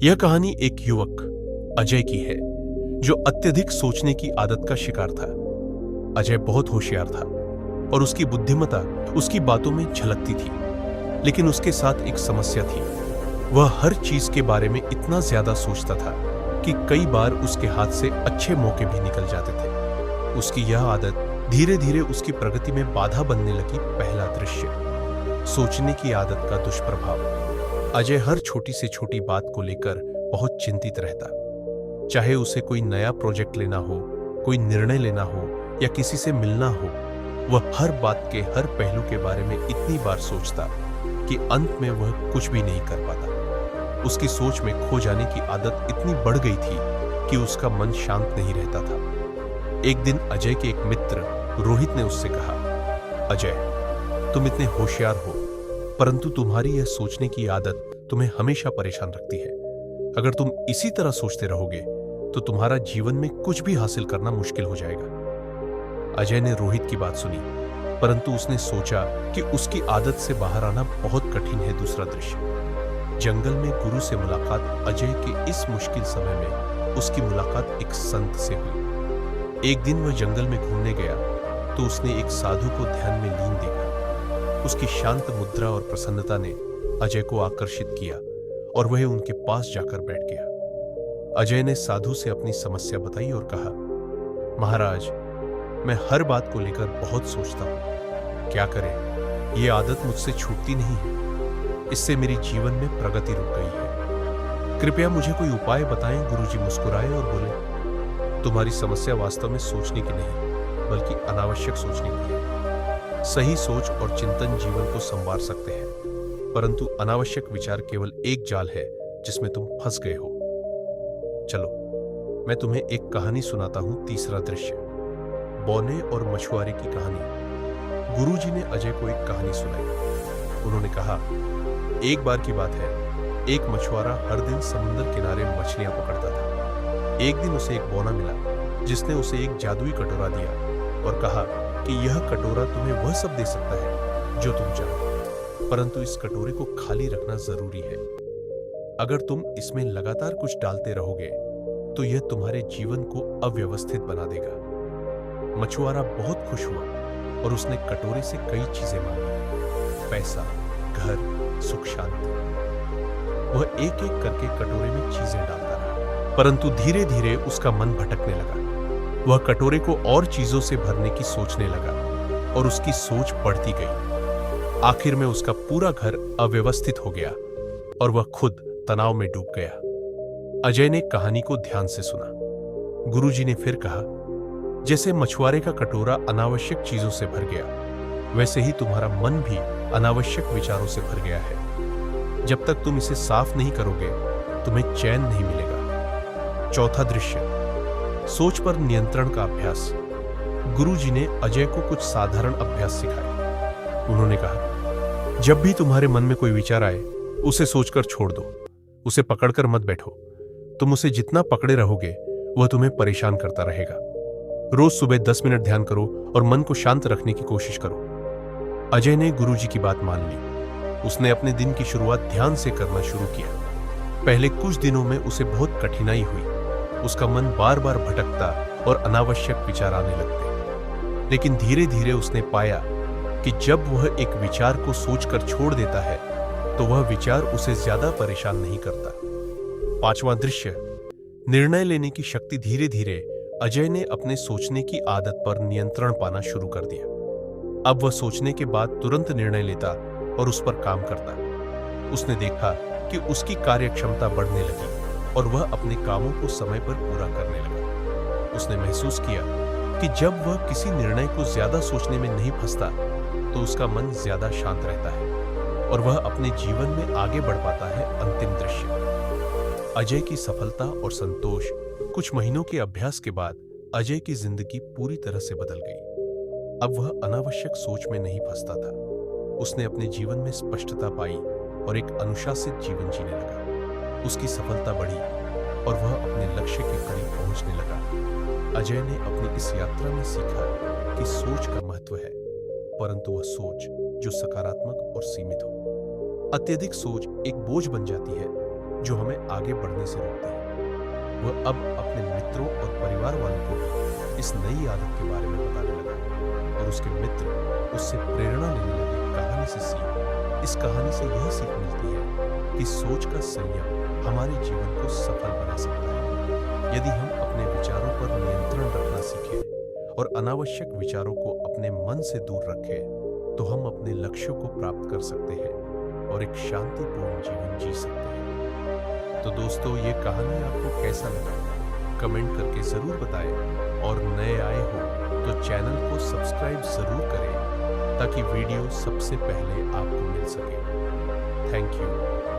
यह कहानी एक युवक अजय की है जो अत्यधिक सोचने की आदत का शिकार था। अजय बहुत होशियार था और उसकी बुद्धिमत्ता उसकी बातों में झलकती थी, लेकिन उसके साथ एक समस्या थी। वह हर चीज के बारे में इतना ज्यादा सोचता था कि कई बार उसके हाथ से अच्छे मौके भी निकल जाते थे। उसकी यह आदत धीरे धीरे उसकी प्रगति में बाधा बनने लगी। पहला दृश्य, सोचने की आदत का दुष्प्रभाव। अजय हर छोटी से छोटी बात को लेकर बहुत चिंतित रहता। चाहे उसे कोई नया प्रोजेक्ट लेना हो, कोई निर्णय लेना हो या किसी से मिलना हो, वह हर बात के हर पहलू के बारे में इतनी बार सोचता कि अंत में वह कुछ भी नहीं कर पाता। उसकी सोच में खो जाने की आदत इतनी बढ़ गई थी कि उसका मन शांत नहीं रहता था। एक दिन अजय के एक मित्र रोहित ने उससे कहा, अजय, तुम इतने होशियार हो, परंतु तुम्हारी यह सोचने की आदत तुम्हें हमेशा परेशान रखती है। अगर तुम इसी तरह सोचते रहोगे तो तुम्हारा जीवन में कुछ भी हासिल करना मुश्किल हो जाएगा। अजय ने रोहित की बात सुनी, परंतु उसने सोचा कि उसकी आदत से बाहर आना बहुत कठिन है। दूसरा दृश्य, जंगल में गुरु से मुलाकात। अजय के इस मुश्किल समय में उसकी मुलाकात एक संत से हुई। एक दिन वह जंगल में घूमने गया तो उसने एक साधु को ध्यान में लीन देखा। उसकी शांत मुद्रा और प्रसन्नता ने अजय को आकर्षित किया और वह उनके पास जाकर बैठ गया। अजय ने साधु से अपनी समस्या बताई और कहा, महाराज, मैं हर बात को लेकर बहुत सोचता हूं। क्या करें, यह आदत मुझसे छूटती नहीं है। इससे मेरी जीवन में प्रगति रुक गई है। कृपया मुझे कोई उपाय बताएं। गुरुजी मुस्कुराए और बोले, तुम्हारी समस्या वास्तव में सोचने की नहीं, बल्कि अनावश्यक सोचने की है। सही सोच और चिंतन जीवन को संवार सकते हैं, परंतु अनावश्यक विचार केवल एक जाल है जिसमें तुम फंस गए हो। चलो, मैं तुम्हें एक कहानी सुनाता हूं। तीसरा दृश्य, बौने और मछुआरे की कहानी। गुरुजी ने अजय को एक कहानी सुनाई। उन्होंने कहा, एक बार की बात है, एक मछुआरा हर दिन समुद्र किनारे मछलियां पकड़ता था। एक दिन उसे एक बौना मिला जिसने उसे एक जादुई कटोरा दिया और कहा कि यह कटोरा तुम्हें वह सब दे सकता है जो तुम चाहो, परंतु इस कटोरे को खाली रखना जरूरी है। अगर तुम इसमें लगातार कुछ डालते रहोगे तो यह तुम्हारे जीवन को अव्यवस्थित बना देगा। मछुआरा बहुत खुश हुआ और उसने कटोरे से कई चीजें मांगी, पैसा, घर, सुख, शांति। वह एक एक करके कटोरे में चीजें डालता रहा, परंतु धीरे धीरे उसका मन भटकने लगा। वह कटोरे को और चीजों से भरने की सोचने लगा और उसकी सोच बढ़ती गई। आखिर में उसका पूरा घर अव्यवस्थित हो गया और वह खुद तनाव में डूब गया। अजय ने कहानी को ध्यान से सुना। गुरुजी ने फिर कहा, जैसे मछुआरे का कटोरा अनावश्यक चीजों से भर गया, वैसे ही तुम्हारा मन भी अनावश्यक विचारों से भर गया है। जब तक तुम इसे साफ नहीं करोगे, तुम्हें चैन नहीं मिलेगा। चौथा दृश्य, सोच पर नियंत्रण का अभ्यास। गुरुजी ने अजय को कुछ साधारण अभ्यास सिखाए। उन्होंने कहा, जब भी तुम्हारे मन में कोई विचार आए, उसे सोचकर छोड़ दो। उसे पकड़कर मत बैठो। तुम उसे जितना पकड़े रहोगे, वह तुम्हें परेशान करता रहेगा। रोज सुबह 10 मिनट ध्यान करो और मन को शांत रखने की कोशिश करो। अजय ने गुरुजी की बात मान ली। उसने अपने दिन की शुरुआत ध्यान से करना शुरू किया। पहले कुछ दिनों में उसे बहुत कठिनाई हुई। उसका मन बार बार भटकता और अनावश्यक विचार आने लगते। लेकिन धीरे धीरे उसने पाया कि जब वह एक विचार को सोचकर छोड़ देता है तो वह विचार उसे ज्यादा परेशान नहीं करता। पांचवां दृश्य, निर्णय लेने की शक्ति। धीरे धीरे अजय ने अपने सोचने की आदत पर नियंत्रण पाना शुरू कर दिया। अब वह सोचने के बाद तुरंत निर्णय लेता और उस पर काम करता। उसने देखा कि उसकी कार्यक्षमता बढ़ने लगी और वह अपने कामों को समय पर पूरा करने लगा। उसने महसूस किया कि जब वह किसी निर्णय को ज्यादा सोचने में नहीं फंसता तो उसका मन ज्यादा शांत रहता है और वह अपने जीवन में आगे बढ़ पाता है। अंतिम दृश्य, अजय की सफलता और संतोष। कुछ महीनों के अभ्यास के बाद अजय की जिंदगी पूरी तरह से बदल गई। अब वह अनावश्यक सोच में नहीं फंसता था। उसने अपने जीवन में स्पष्टता पाई और एक अनुशासित जीवन जीने लगा। उसकी सफलता बढ़ी और वह अपने लक्ष्य के करीब पहुंचने लगा। अजय ने अपनी इस यात्रा में सीखा कि सोच का महत्व है, परंतु वह सोच जो सकारात्मक और सीमित हो। अत्यधिक सोच एक बोझ बन जाती है जो हमें आगे बढ़ने से रोकते हैं। वह अब अपने मित्रों और परिवार वालों को भी इस नई आदत के बारे में बताने लगा और उसके मित्र उससे प्रेरणा लेने लगे। कहानी से सीख, इस कहानी से यह सीख मिलती है कि सोच का संयम हमारे जीवन को सफल बना सकता है। यदि हम अपने विचारों पर नियंत्रण रखना सीखें और अनावश्यक विचारों को अपने मन से दूर रखें, तो हम अपने लक्ष्यों को प्राप्त कर सकते हैं और एक शांतिपूर्ण जीवन जी सकते हैं। तो दोस्तों, ये कहानी आपको कैसा लगा कमेंट करके जरूर बताएं और नए आए हो तो चैनल को सब्सक्राइब जरूर करें ताकि वीडियो सबसे पहले आपको मिल सके। Thank you.